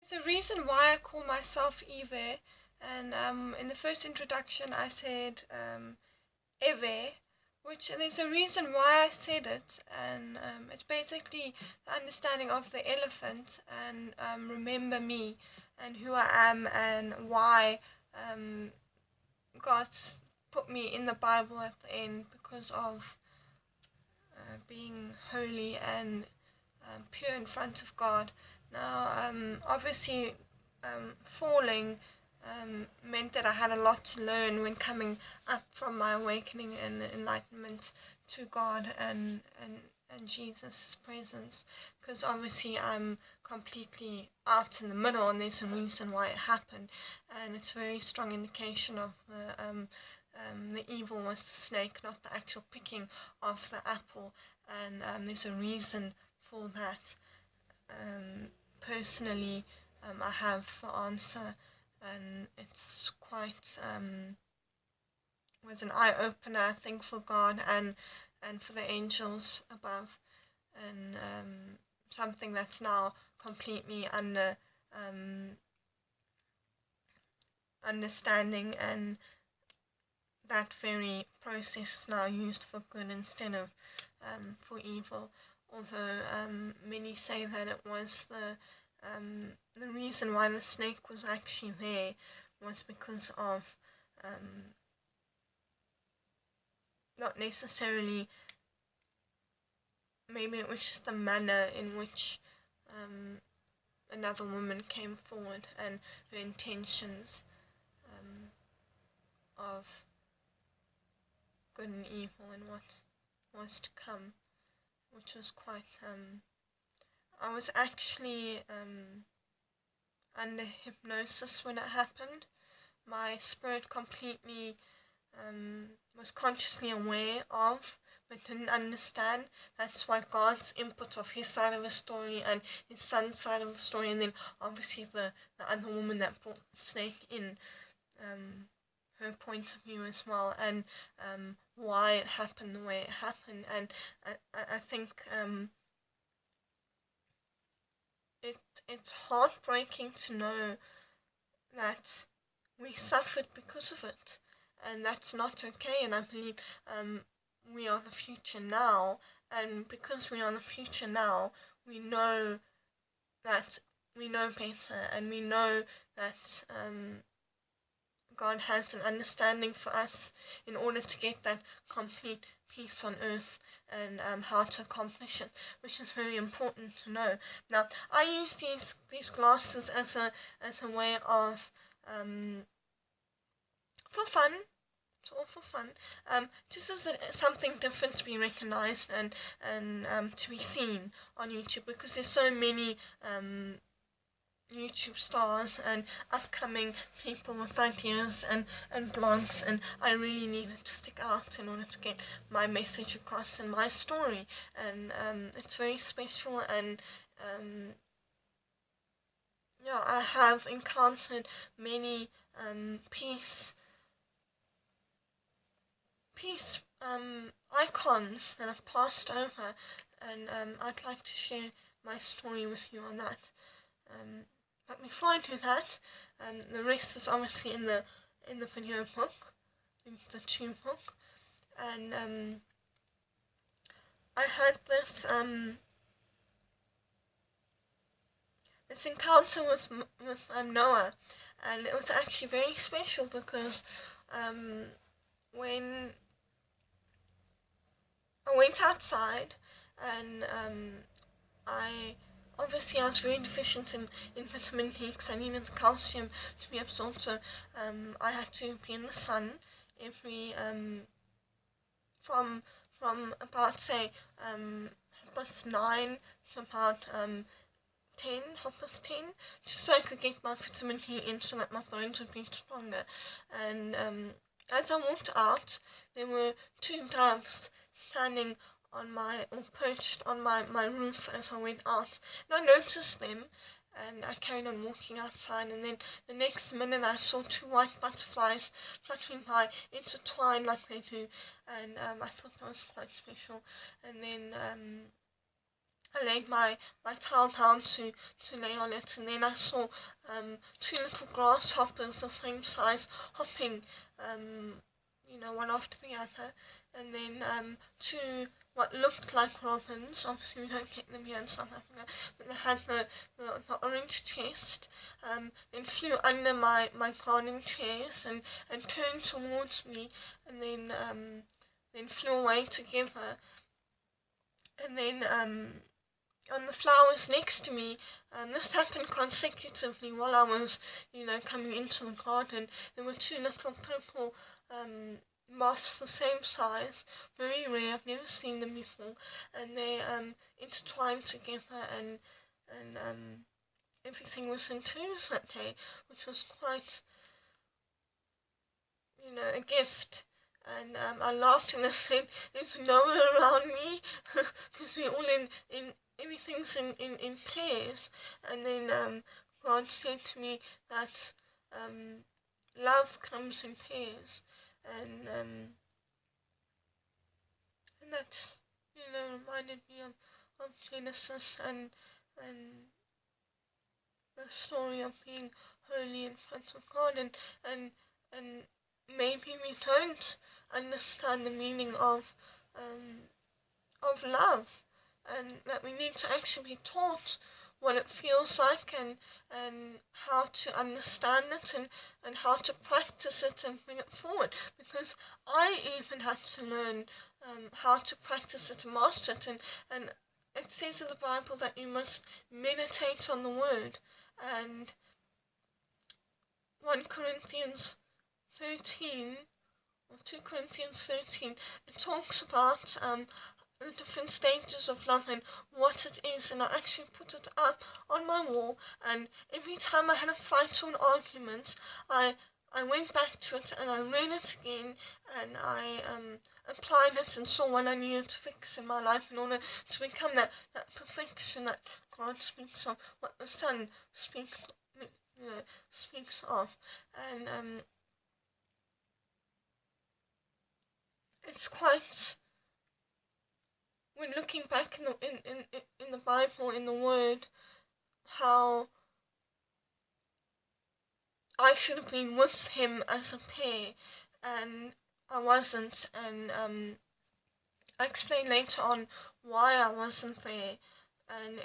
There's a reason why I call myself Eve, and in the first introduction I said Eve, which there's a reason why I said it, and it's basically the understanding of the elephant and remember me and who I am and why God's put me in the Bible at the end because of being holy and pure in front of God. Now, obviously, falling meant that I had a lot to learn when coming up from my awakening and enlightenment to God and Jesus' presence, because obviously I'm completely out in the middle, and there's a reason why it happened, and it's a very strong indication of the evil was the snake, not the actual picking of the apple, and there's a reason for that. Personally, I have the answer, and it's quite was an eye opener, I think, for God and for the angels above, and something that's now completely under understanding, and that very process is now used for good instead of for evil. Although many say that it was the reason why the snake was actually there was because of not necessarily, maybe it was just the manner in which another woman came forward and her intentions of good and evil and what was to come, which was quite I was actually under hypnosis when it happened. My spirit completely was consciously aware of but didn't understand. That's why God's input of his side of the story and his son's side of the story, and then obviously the other woman that brought the snake in, her point of view as well, and why it happened the way it happened. And I think it's heartbreaking to know that we suffered because of it, and that's not okay. And I believe we are the future now, and because we are the future now, we know that we know better, and we know that God has an understanding for us in order to get that complete peace on earth, and how to accomplish it, which is very important to know. Now, I use these glasses as a way of for fun. It's all for fun. Just as something different to be recognized and to be seen on YouTube, because there's so many YouTube stars and upcoming people with ideas and blogs, and I really needed to stick out in order to get my message across and my story, and it's very special, and yeah, I have encountered many peace icons that have passed over, and I'd like to share my story with you on that. But before I do that, the rest is obviously in the video book, in the tube book, and I had this this encounter with Noah, and it was actually very special because when I went outside, and I obviously I was very deficient in vitamin D because I needed the calcium to be absorbed, so I had to be in the sun every from about say 9:30 to about 10:30, just so I could get my vitamin D in so that my bones would be stronger. And as I walked out, there were two doves standing on or perched on my roof as I went out. And I noticed them, and I carried on walking outside, and then the next minute I saw two white butterflies fluttering by, intertwined like they do, and I thought that was quite special. And then I laid my towel down to lay on it, and then I saw two little grasshoppers the same size hopping, one after the other, and then two what looked like robins. Obviously, we don't get them here in South Africa, but they had the orange chest. Then flew under my gardening chairs and turned towards me, and then flew away together. And then on the flowers next to me, this happened consecutively while I was, coming into the garden. There were two little purple moths the same size, very rare. I've never seen them before, and they intertwined together, and everything was in twos that day, which was quite, a gift. And I laughed and I said, "There's no one around me," because we're all in everything's in pairs. And then God said to me that love comes in pairs, and that reminded me of Genesis and the story of being holy in front of God, and maybe we don't understand the meaning of love, and that we need to actually be taught what it feels like, and how to understand it, and how to practice it and bring it forward, because I even had to learn how to practice it and master it, and it says in the Bible that you must meditate on the word, and 1 Corinthians 13 or 2 Corinthians 13, it talks about the different stages of love and what it is, and I actually put it up on my wall, and every time I had a fight or an argument, I went back to it and I read it again, and I applied it and saw what I needed to fix in my life in order to become that perfection that God speaks of, what the Son speaks of, and it's quite, when looking back in the Bible, in the Word, how I should have been with him as a pair, and I wasn't, and I explain later on why I wasn't there, and